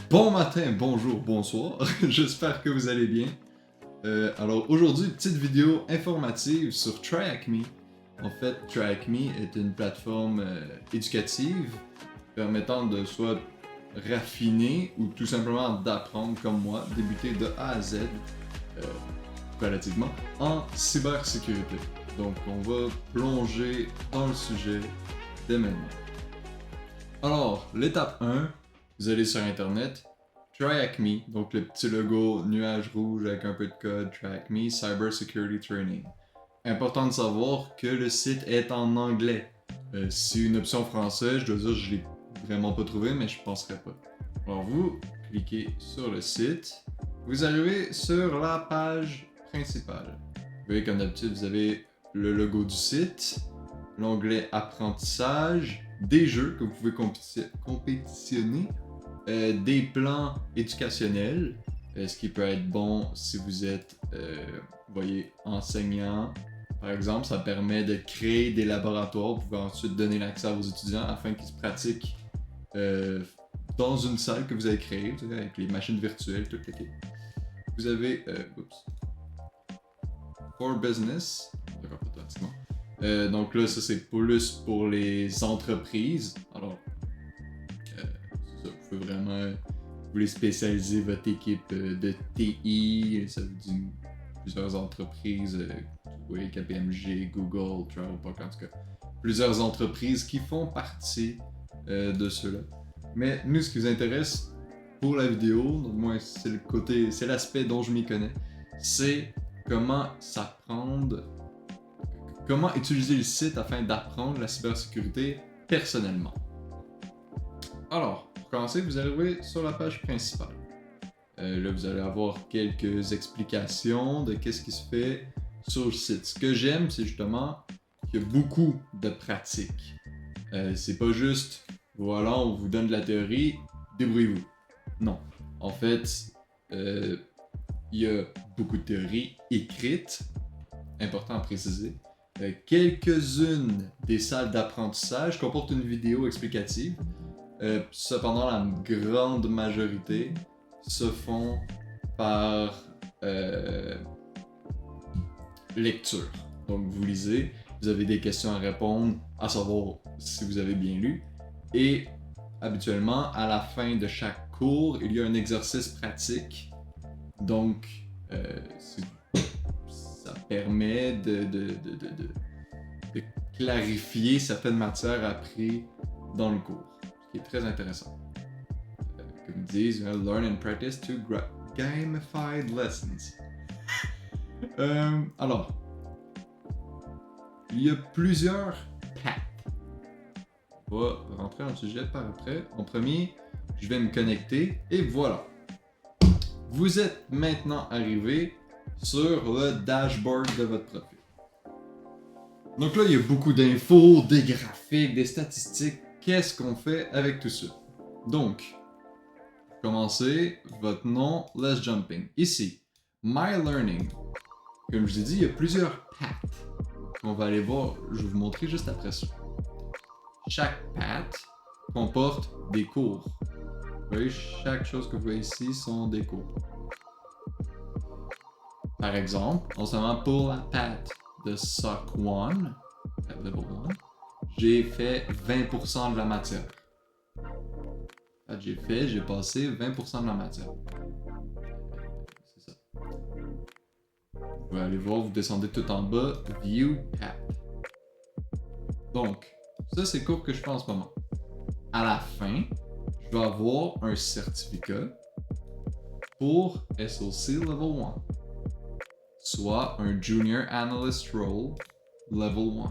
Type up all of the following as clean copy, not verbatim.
Bon matin, bonjour, bonsoir, j'espère que vous allez bien. Alors aujourd'hui, petite vidéo informative sur TryHackMe. En fait, TryHackMe est une plateforme éducative permettant de soit raffiner ou tout simplement d'apprendre comme moi, débuter de A à Z, euh, relativement, en cybersécurité. Donc on va plonger dans le sujet dès maintenant. Alors, l'étape 1, vous allez sur internet, TryHackMe, donc le petit logo nuage rouge avec un peu de code, TryHackMe, Cyber Security Training. Important de savoir que le site est en anglais. C'est une option française, je dois dire, je l'ai vraiment pas trouvé, mais je penserais pas. Alors vous cliquez sur le site, vous arrivez sur la page principale. Vous voyez, comme d'habitude, vous avez le logo du site, l'onglet apprentissage, des jeux que vous pouvez compétitionner, des plans éducationnels, ce qui peut être bon si vous êtes, voyez, enseignant. Par exemple, ça permet de créer des laboratoires. Vous pouvez ensuite donner l'accès à vos étudiants afin qu'ils se pratiquent dans une salle que vous avez créée, vous savez, avec les machines virtuelles, tout l'équipe. Vous avez, For Business, donc là, ça c'est plus pour les entreprises. Alors, c'est ça, vous pouvez vraiment voulez spécialiser votre équipe de TI, ça vous dit plusieurs entreprises, vous voyez KPMG, Google, Travelport, en tout cas, plusieurs entreprises qui font partie de ceux-là. Mais nous, ce qui nous intéresse pour la vidéo, donc moi c'est l'aspect dont je m'y connais, c'est comment s'apprendre. Comment utiliser le site afin d'apprendre la cybersécurité personnellement. Alors, pour commencer, vous arrivez sur la page principale. Là, vous allez avoir quelques explications de qu'est-ce qui se fait sur le site. Ce que j'aime, c'est justement qu'il y a beaucoup de pratiques. C'est pas juste, voilà, on vous donne de la théorie, débrouillez-vous. Non. En fait, il y a beaucoup de théories écrites, important à préciser. Quelques-unes des salles d'apprentissage comportent une vidéo explicative. Cependant, la grande majorité se font par lecture. Donc, vous lisez, vous avez des questions à répondre, à savoir si vous avez bien lu. Et habituellement, à la fin de chaque cours, il y a un exercice pratique. Donc, ça permet de clarifier certaines matières apprises dans le cours, ce qui est très intéressant. Comme ils disent, learn and practice to gamified lessons. Alors, il y a plusieurs paths. On va rentrer dans le sujet par après. En premier, je vais me connecter et voilà. Vous êtes maintenant arrivé sur le dashboard de votre profil. Donc là, il y a beaucoup d'infos, des graphiques, des statistiques. Qu'est-ce qu'on fait avec tout ça? Donc, commencez, votre nom, let's jump in. Ici, My Learning. Comme je vous ai dit, il y a plusieurs paths qu'on va aller voir. Je vais vous montrer juste après ça. Chaque path comporte des cours. Vous voyez, chaque chose que vous voyez ici sont des cours. Par exemple, en ce moment, pour la path de SOC 1, level 1, j'ai fait 20% de la matière. J'ai passé 20% de la matière. C'est ça. Vous pouvez aller voir, vous descendez tout en bas, View Path. Donc, ça c'est le cours que je fais en ce moment. À la fin, je vais avoir un certificat pour SOC Level 1. Soit un Junior Analyst Role Level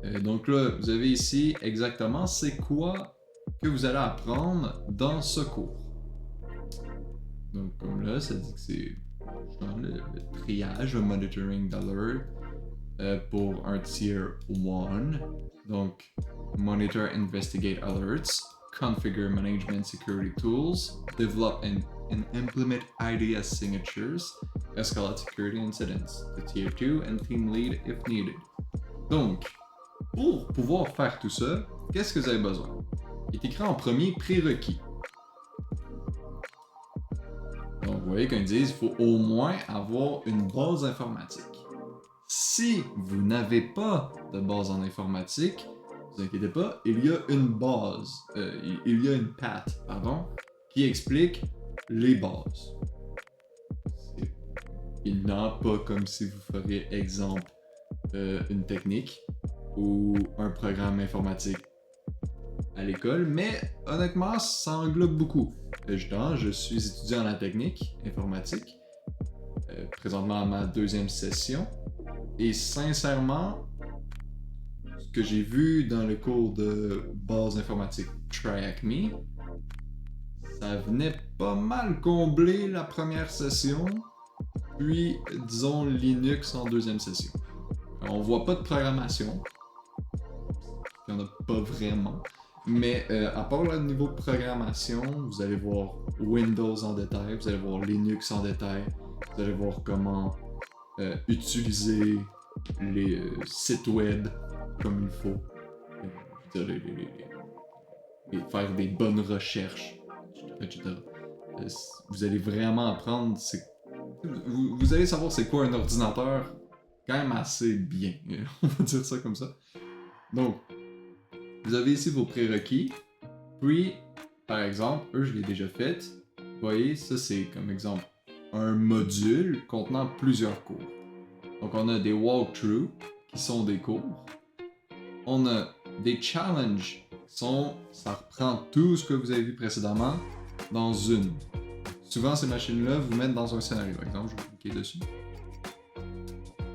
1. Donc là, vous avez ici exactement c'est quoi que vous allez apprendre dans ce cours. Donc comme là, ça dit que c'est le triage, le monitoring d'alert pour un tier 1. Donc monitor, investigate alerts, configure management security tools, develop and implement IDS signatures, escalate security incidents, the tier 2 and team lead if needed. Donc, pour pouvoir faire tout ça, qu'est-ce que vous avez besoin? Il est écrit en premier prérequis. Donc, vous voyez qu'ils disent qu'il faut au moins avoir une base informatique. Si vous n'avez pas de base en informatique, ne vous inquiétez pas, il y a une base, il y a une path, pardon, qui explique les bases. C'est évidemment pas comme si vous feriez, exemple, une technique ou un programme informatique à l'école, mais honnêtement, ça englobe beaucoup. Justement, je suis étudiant en la technique informatique, présentement à ma 2e session, et sincèrement, ce que j'ai vu dans le cours de base informatique TrackMe, ça venait pas mal combler la première session, puis disons Linux en 2e session. Alors, on voit pas de programmation, il n'y en a pas vraiment. Mais à part le niveau de programmation, vous allez voir Windows en détail, vous allez voir Linux en détail, vous allez voir comment utiliser les sites web comme il faut, et faire des bonnes recherches, etc. Vous allez vraiment apprendre, vous allez savoir c'est quoi un ordinateur quand même assez bien, on va dire ça comme ça. Donc, vous avez ici vos prérequis, puis, par exemple, eux, je l'ai déjà fait. Vous voyez, ça c'est comme exemple un module contenant plusieurs cours. Donc, on a des walkthroughs qui sont des cours. On a des challenges qui sont, ça reprend tout ce que vous avez vu précédemment dans une. Souvent, ces machines-là vous mettent dans un scénario. Par exemple, je vais cliquer dessus.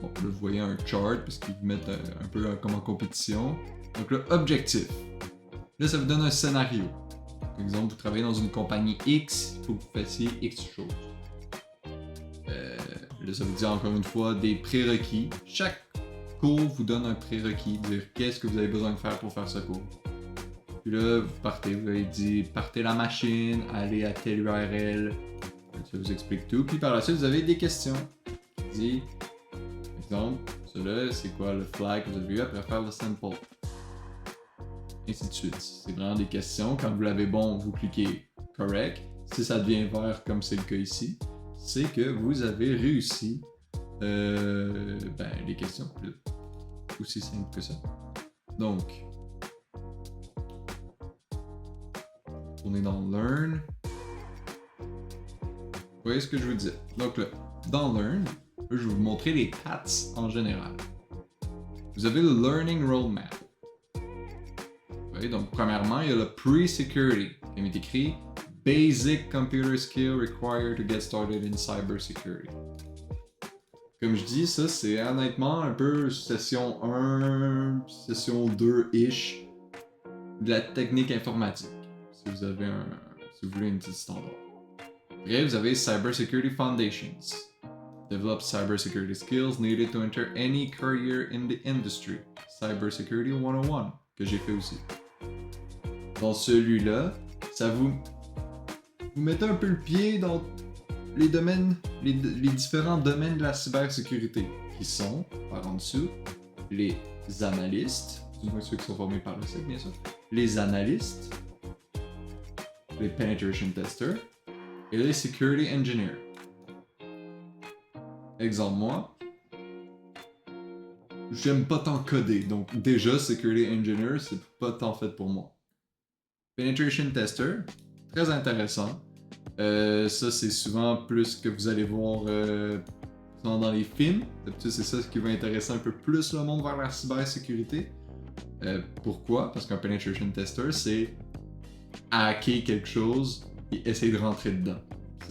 Bon, là, vous voyez un chart, puisqu'ils vous mettent un peu comme en compétition. Donc là, objectif. Là, ça vous donne un scénario. Par exemple, vous travaillez dans une compagnie X, il faut que vous fassiez X choses. Là, ça vous dit encore une fois des prérequis. Chaque cours vous donne un prérequis, dire qu'est-ce que vous avez besoin de faire pour faire ce cours. Puis là, vous partez, vous avez dit partez la machine, allez à telle URL, ça vous explique tout. Puis par la suite, vous avez des questions. Qui dit, par exemple, cela, c'est quoi le flag que vous avez vu après faire le sample. Ainsi de suite. C'est vraiment des questions. Quand vous l'avez bon, vous cliquez correct. Si ça devient vert comme c'est le cas ici, c'est que vous avez réussi les questions. Aussi simple que ça. Donc, on est dans Learn. Vous voyez ce que je vous disais. Donc là, dans Learn, je vais vous montrer les paths en général. Vous avez le Learning Roadmap. Donc, premièrement, il y a le Pre-Security, qui est écrit Basic Computer Skill Required to Get Started in Cybersecurity. Comme je dis, ça c'est honnêtement un peu session 1, session 2-ish de la technique informatique, si vous voulez une petite standard. Après, vous avez Cybersecurity Foundations. Develop cybersecurity skills needed to enter any career in the industry. Cybersecurity 101, que j'ai fait aussi. Dans celui-là, ça vous mettez un peu le pied dans les domaines, les différents domaines de la cybersécurité, qui sont, par en dessous, les analystes, du moins ceux qui sont formés par le site, bien sûr, les analystes, les penetration testers et les security engineers. Exemple, moi, j'aime pas tant coder, donc déjà, security engineer, c'est pas tant fait pour moi. Penetration tester, très intéressant. Ça, c'est souvent plus que vous allez voir dans les films. D'habitude, c'est ça qui va intéresser un peu plus le monde vers la cybersécurité. Pourquoi? Parce qu'un penetration tester, c'est hacker quelque chose et essayer de rentrer dedans.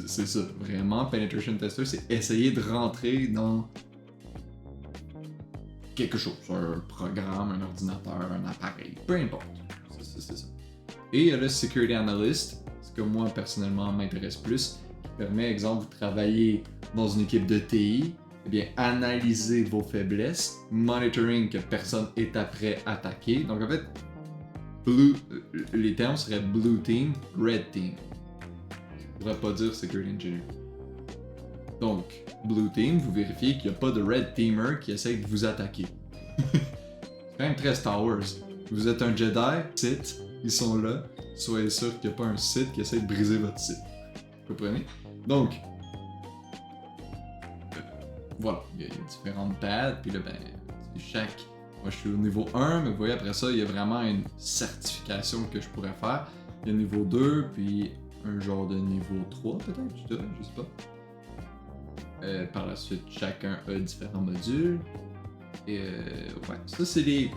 C'est ça, vraiment. Penetration tester, c'est essayer de rentrer dans quelque chose. Un programme, un ordinateur, un appareil, peu importe. C'est ça. Et il y a le Security Analyst, ce que moi personnellement m'intéresse plus, qui permet, exemple, vous travaillez dans une équipe de TI, eh bien, analyser vos faiblesses, monitoring que personne est après attaquer. Donc en fait, les termes seraient Blue Team, Red Team. Je ne pourrais pas dire Security Engineer. Donc, Blue Team, vous vérifiez qu'il n'y a pas de Red Teamer qui essaye de vous attaquer. C'est quand même très Star Wars. Vous êtes un Jedi, Sith, ils sont là. Soyez sûr qu'il n'y a pas un Sith qui essaie de briser votre Sith. Vous comprenez? Donc, voilà, il y a différentes pads, puis là, ben, chaque... Moi, je suis au niveau 1, mais vous voyez, après ça, il y a vraiment une certification que je pourrais faire. Il y a le niveau 2, puis un genre de niveau 3, peut-être, je sais pas. Par la suite, chacun a différents modules. Et ouais, ça, c'est les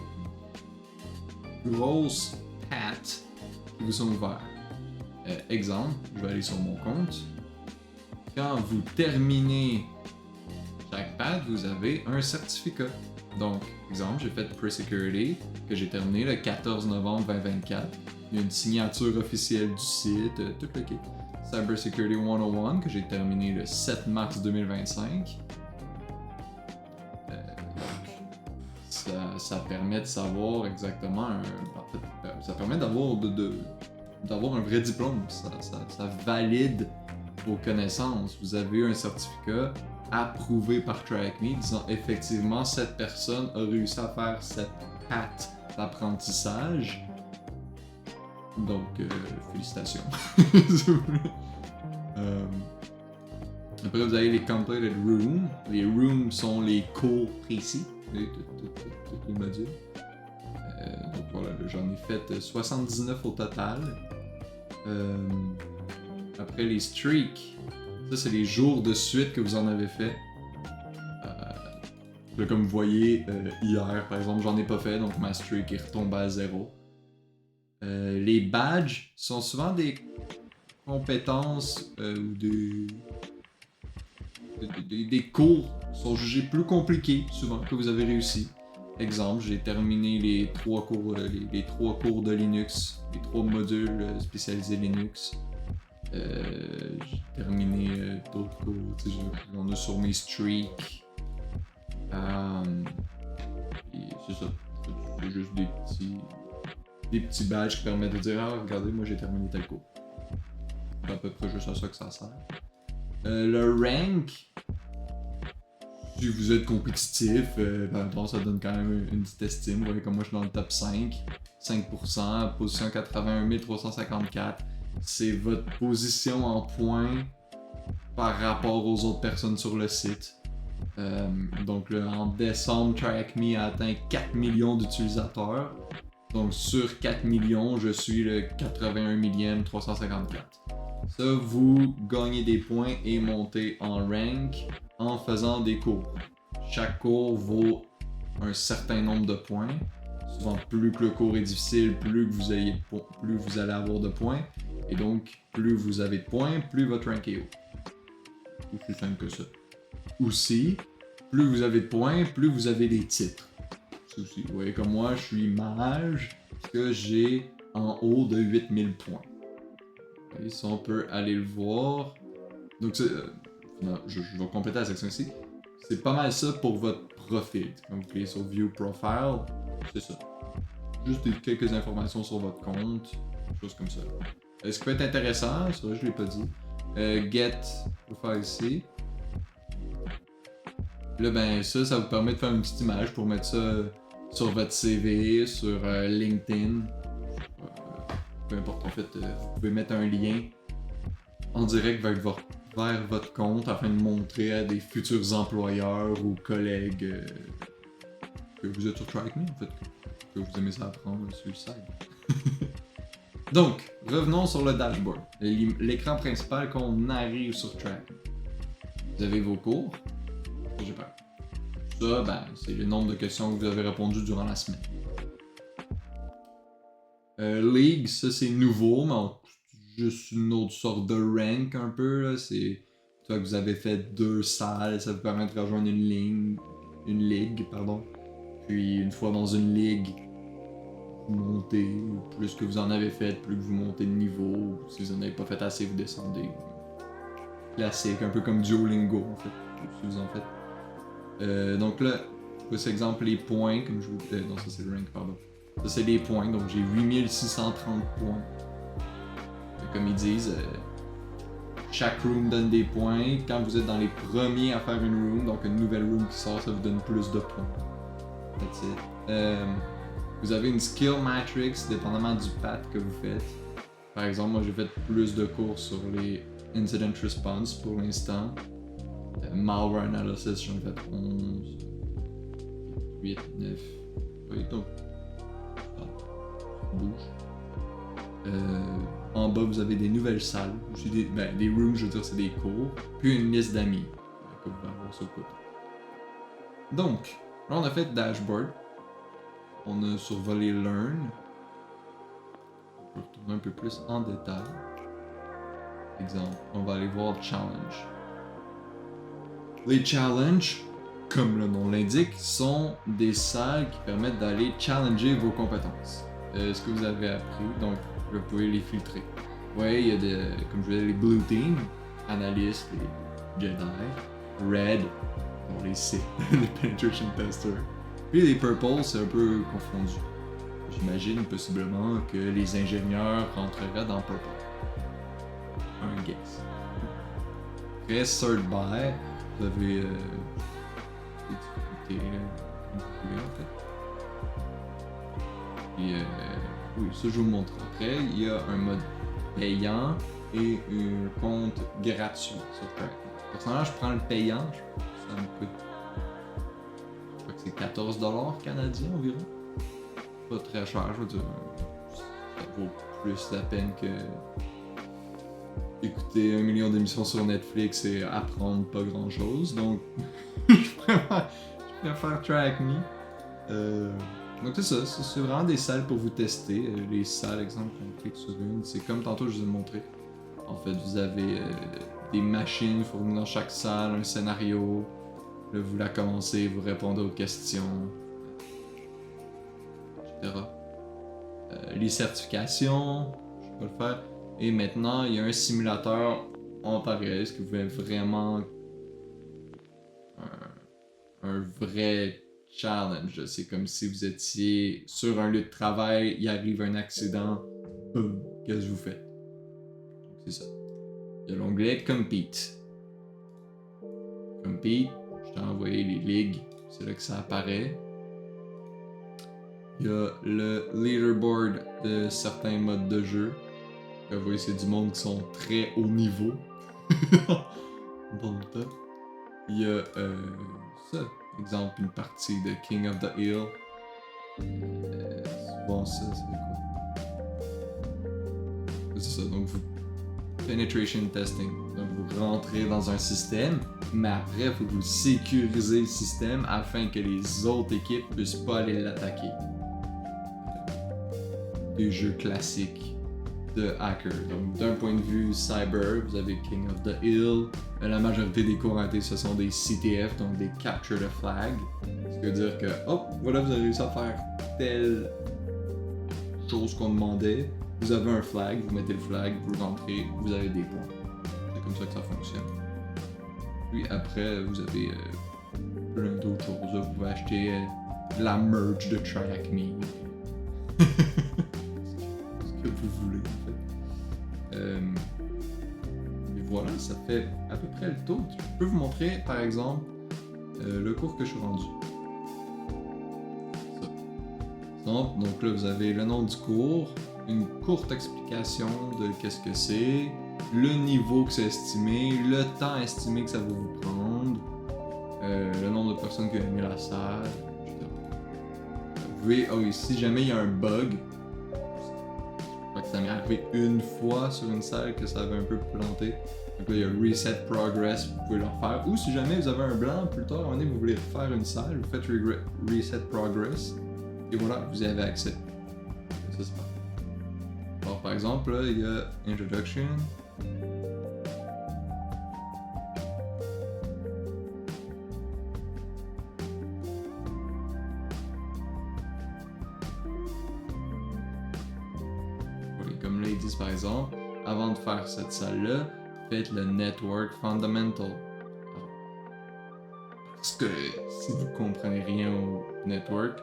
grosses paths qui vous sont ouverts. Exemple, je vais aller sur mon compte. Quand vous terminez chaque path, vous avez un certificat. Donc, exemple, j'ai fait Pre-Security, que j'ai terminé le 14 novembre 2024. Il y a une signature officielle du site, tout le kit. Cybersecurity 101, que j'ai terminé le 7 mars 2025. Ça permet de savoir exactement, ça permet d'avoir d'avoir un vrai diplôme. Ça valide vos connaissances. Vous avez un certificat approuvé par TrackMe disant effectivement cette personne a réussi à faire cette patte d'apprentissage. Donc, félicitations. Après, vous avez les completed rooms. Les rooms sont les cours précis, tous les modules. Donc voilà, j'en ai fait 79 au total. Après les streaks, ça c'est les jours de suite que vous en avez fait. Là, comme vous voyez, hier par exemple, j'en ai pas fait, donc ma streak est retombée à 0. Les badges sont souvent des compétences ou des cours qui sont jugés plus compliqués souvent que vous avez réussi. Exemple, j'ai terminé les 3 cours de Linux, les 3 modules spécialisés Linux. J'ai terminé d'autres cours, j'en ai sur mes streaks. Et c'est ça, c'est juste des petits badges qui permettent de dire ah regardez moi j'ai terminé tel cours. C'est à peu près juste à ça que ça sert. Le rank, si vous êtes compétitif, ça donne quand même une petite estime. Vous voyez comme moi je suis dans le top 5, 5%, position 81 354. C'est votre position en points par rapport aux autres personnes sur le site. Donc là, en décembre, TrackMe a atteint 4 millions d'utilisateurs. Donc sur 4 millions, je suis le 81 millième 354. Ça, vous gagnez des points et montez en rank en faisant des cours. Chaque cours vaut un certain nombre de points. Souvent, plus que le cours est difficile, plus vous allez avoir de points. Et donc, plus vous avez de points, plus votre rank est haut. C'est aussi simple que ça. Aussi, plus vous avez de points, plus vous avez des titres. C'est aussi, vous voyez comme moi, je suis mage, parce que j'ai en haut de 8000 points. Et ça, on peut aller le voir. Donc, je vais compléter la section ici. C'est pas mal ça pour votre profil. Quand vous cliquez sur View Profile, c'est ça. Juste quelques informations sur votre compte, des choses comme ça. Ce qui peut être intéressant, c'est vrai, je l'ai pas dit. Get, je vais faire ici. Là, ben, ça vous permet de faire une petite image pour mettre ça sur votre CV, sur LinkedIn. Peu importe, en fait, vous pouvez mettre un lien en direct vers votre compte afin de montrer à des futurs employeurs ou collègues que vous êtes sur TrackMe, en fait, que vous aimez ça apprendre sur le site. Donc, revenons sur le dashboard, l'écran principal quand on arrive sur TrackMe. Vous avez vos cours. J'ai peur. Ça, ben, c'est le nombre de questions que vous avez répondu durant la semaine. League, ça c'est nouveau, mais juste une autre sorte de rank un peu. Là. C'est que vous avez fait 2 salles, ça vous permet de rejoindre une ligue. Puis une fois dans une ligue, vous montez. Plus que vous en avez fait, plus que vous montez de niveau. Si vous n'en avez pas fait assez, vous descendez. Classique, un peu comme Duolingo en fait, si vous en faites. Donc là, pour exemple, les points, comme je vous disais, non, ça c'est le rank, pardon. Ça c'est les points, donc j'ai 8630 points. Comme ils disent, chaque room donne des points. Quand vous êtes dans les premiers à faire une room, donc une nouvelle room qui sort, ça vous donne plus de points. That's it. Vous avez une skill matrix dépendamment du path que vous faites. Par exemple, moi j'ai fait plus de cours sur les Incident Response pour l'instant. Malware Analysis, j'en ai fait 11. 8, 9. Oui, donc. Bouge. En bas, vous avez des nouvelles salles. Des rooms, je veux dire, c'est des cours. Puis une liste d'amis que vous pouvez avoir sur le côté. Donc, là, on a fait Dashboard. On a survolé Learn. On peut retourner un peu plus en détail. Exemple, on va aller voir Challenge. Les challenges, comme le nom l'indique, sont des salles qui permettent d'aller challenger vos compétences. Ce que vous avez appris, donc vous pouvez les filtrer. Ouais, il y a comme je disais, les Blue Team, Analystes, les Jedi, Red, pour les C, les Penetration Testers. Puis les Purple, c'est un peu confondu. J'imagine possiblement que les ingénieurs rentreraient dans Purple. Un guess. Après, Third By, vous avez des difficultés en fait. Puis, oui, ça je vous montre après. Il y a un mode payant et un compte gratuit sur Track. Personnellement, je prends le payant. Ça me coûte, je crois que c'est 14$ canadiens environ. Pas très cher, je veux dire. Ça vaut plus la peine que écouter 1 million d'émissions sur Netflix et apprendre pas grand chose. Donc, je préfère Track Me. Donc c'est ça, c'est vraiment des salles pour vous tester. Les salles, exemple, on clique sur une, c'est comme tantôt je vous ai montré. En fait, vous avez des machines fournies dans chaque salle, un scénario. Là, vous la commencez, vous répondez aux questions, etc. Les certifications, je vais le faire. Et maintenant, il y a un simulateur en temps réel, ce qui vous fait vraiment un vrai challenge. C'est comme si vous étiez sur un lieu de travail, il arrive un accident, boum, qu'est-ce que vous faites? C'est ça. Il y a l'onglet Compete. Compete, je t'ai envoyé les ligues, c'est là que ça apparaît. Il y a le leaderboard de certains modes de jeu. Vous voyez, c'est du monde qui sont très haut niveau. Dans le top. Il y a ça. Exemple, une partie de King of the Hill. Souvent ça, c'est quoi? C'est ça, donc vous... Penetration testing. Donc vous rentrez dans un système, mais après, il faut que vous sécurisez le système afin que les autres équipes puissent pas aller l'attaquer. Des jeux classiques de hacker. Donc d'un point de vue cyber, vous avez King of the Hill. La majorité des cours ratés, ce sont des CTF, donc des Capture the Flag. Ce qui veut dire que, hop, voilà, vous avez réussi à faire telle chose qu'on demandait. Vous avez un flag, vous mettez le flag, vous rentrez, vous avez des points. C'est comme ça que ça fonctionne. Puis après, vous avez plein d'autres choses. Vous pouvez acheter la merch de Track Me. Ce que vous voulez, en fait. Et voilà, ça fait à peu près le tour. Je peux vous montrer, par exemple, le cours que je suis rendu. Ça. Donc là, vous avez le nom du cours, une courte explication de qu'est-ce que c'est, le niveau que c'est estimé, le temps estimé que ça va vous prendre, le nombre de personnes qui ont aimé la salle, etc. Vous pouvez, oui, si jamais il y a un bug, je crois que ça m'est arrivé une fois sur une salle que ça avait un peu planté. Donc là, il y a Reset Progress, vous pouvez le refaire. Ou si jamais vous avez un blanc plus tard, à un moment donné, vous voulez refaire une salle, vous faites Reset Progress, et voilà, vous y avez accès. Ça, c'est parfait. Alors, par exemple, là, il y a Introduction. Oui, comme là, ils disent par exemple, avant de faire cette salle-là, faites le Network Fundamental. Parce que si vous comprenez rien au network,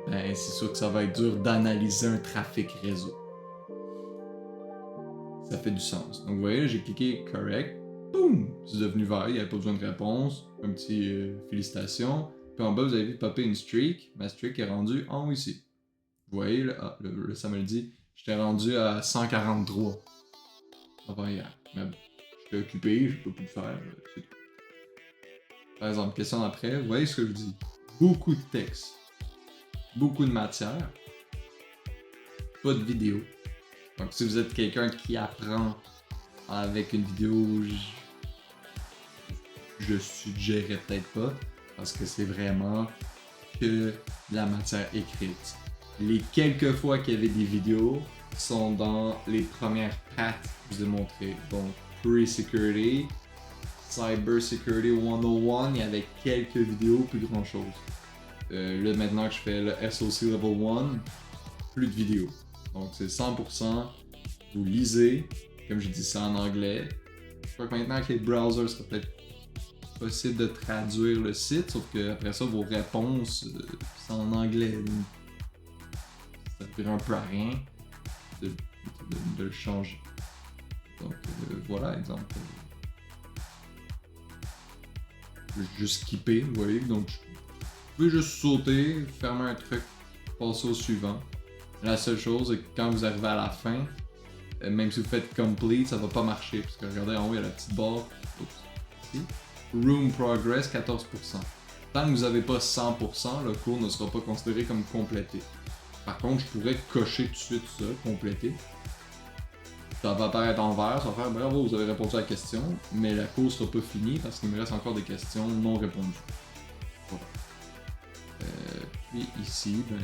ben c'est sûr que ça va être dur d'analyser un trafic réseau. Ça fait du sens. Donc vous voyez, là, j'ai cliqué Correct. Boum! C'est devenu vert, il n'y avait pas besoin de réponse. Un petit félicitations. Puis en bas, vous avez vu popper une streak. Ma streak est rendue en haut ici. Vous voyez, là, ça me le dit. J'étais rendu à 143. Avant hier. Mais bon. suis occupé, je peux plus le faire, c'est tout. Par exemple, question d'après, vous voyez ce que je dis? Beaucoup de texte, beaucoup de matière, pas de vidéo. Donc si vous êtes quelqu'un qui apprend avec une vidéo, je suggérerais peut-être pas, parce que c'est vraiment que de la matière écrite. Les quelques fois qu'il y avait des vidéos sont dans les premières pattes que je vous ai montrées. Donc, Pre-Security, Cyber Security 101, il y avait quelques vidéos, plus grand chose. Là, maintenant que je fais le SOC Level 1, plus de vidéos. Donc, c'est 100%, vous lisez, comme je dis ça en anglais. Je crois que maintenant, avec les browsers, ça peut être possible de traduire le site, sauf que après ça, vos réponses, c'est en anglais. Ça ne un peu à rien de le changer. Donc voilà, exemple. Je vais juste skipper, vous voyez. Donc, vous pouvez juste sauter, fermer un truc, passer au suivant. La seule chose, c'est que quand vous arrivez à la fin, même si vous faites complete, ça va pas marcher. Parce que regardez en haut, il y a la petite barre. Oups, ici. Room progress 14%. Tant que vous n'avez pas 100%, le cours ne sera pas considéré comme complété. Par contre, je pourrais cocher tout de suite ça, compléter. Ça va apparaître en vert, ça va faire bravo, vous avez répondu à la question, mais la course sera pas finie parce qu'il me reste encore des questions non répondues. Voilà. Puis ici, ben,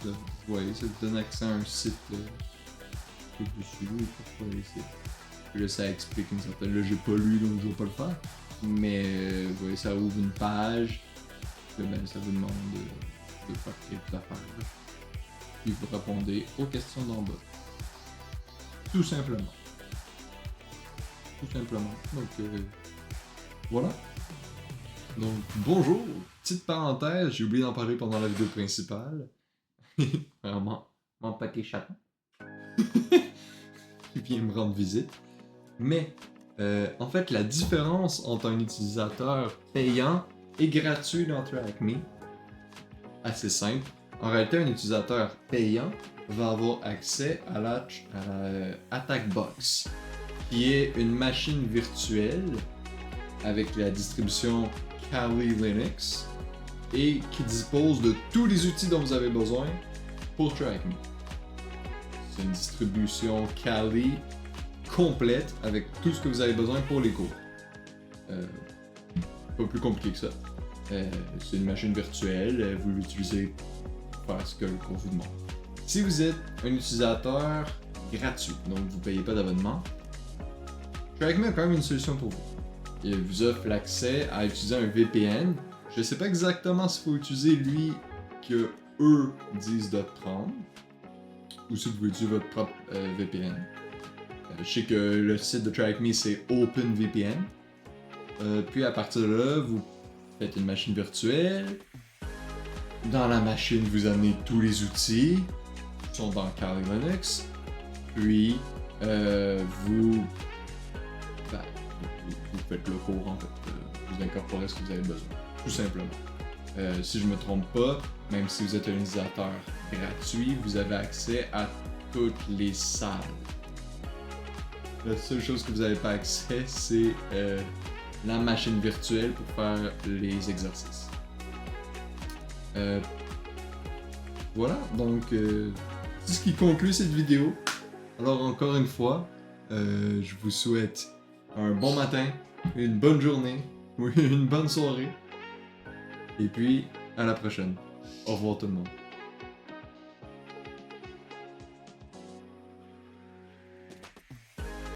vous voyez, ça vous donne accès à un site dessus, pourquoi ici. Puis là, ça explique une certaine. Là, j'ai pas lu donc je vais pas le faire. Mais vous voyez, ça ouvre une page. Puis ben, ça vous demande de faire quelques affaires. Puis vous répondez aux questions d'en bas. Tout simplement. Tout simplement. Donc, voilà. Donc, bonjour. Petite parenthèse, j'ai oublié d'en parler pendant la vidéo principale. Vraiment, mon petit chaton. Qui vient me rendre visite. Mais, en fait, la différence entre un utilisateur payant et gratuit dans TrackMe, assez simple. En réalité, un utilisateur payant va avoir accès à la Attack Box, qui est une machine virtuelle avec la distribution Kali Linux et qui dispose de tous les outils dont vous avez besoin pour TrackMe. C'est une distribution Kali complète avec tout ce que vous avez besoin pour les cours. Pas plus compliqué que ça. C'est une machine virtuelle, vous l'utilisez pour faire ce que le cours vous demande. Si vous êtes un utilisateur gratuit, donc vous ne payez pas d'abonnement, TrackMe a quand même une solution pour vous. Il vous offre l'accès à utiliser un VPN. Je ne sais pas exactement s'il faut utiliser lui que eux disent de prendre, ou si vous pouvez utiliser votre propre VPN. Je sais que le site de TrackMe c'est OpenVPN. Puis à partir de là, vous faites une machine virtuelle. Dans la machine, vous amenez tous les outils qui sont dans Kali Linux. Puis vous faites le cours en fait. Vous incorporez ce que vous avez besoin. Tout simplement. Si je me trompe pas, même si vous êtes un utilisateur gratuit, vous avez accès à toutes les salles. La seule chose que vous n'avez pas accès, c'est la machine virtuelle pour faire les exercices. Voilà, donc c'est ce qui conclut cette vidéo. Alors encore une fois, je vous souhaite un bon matin, une bonne journée, ou une bonne soirée. Et puis, à la prochaine. Au revoir tout le monde.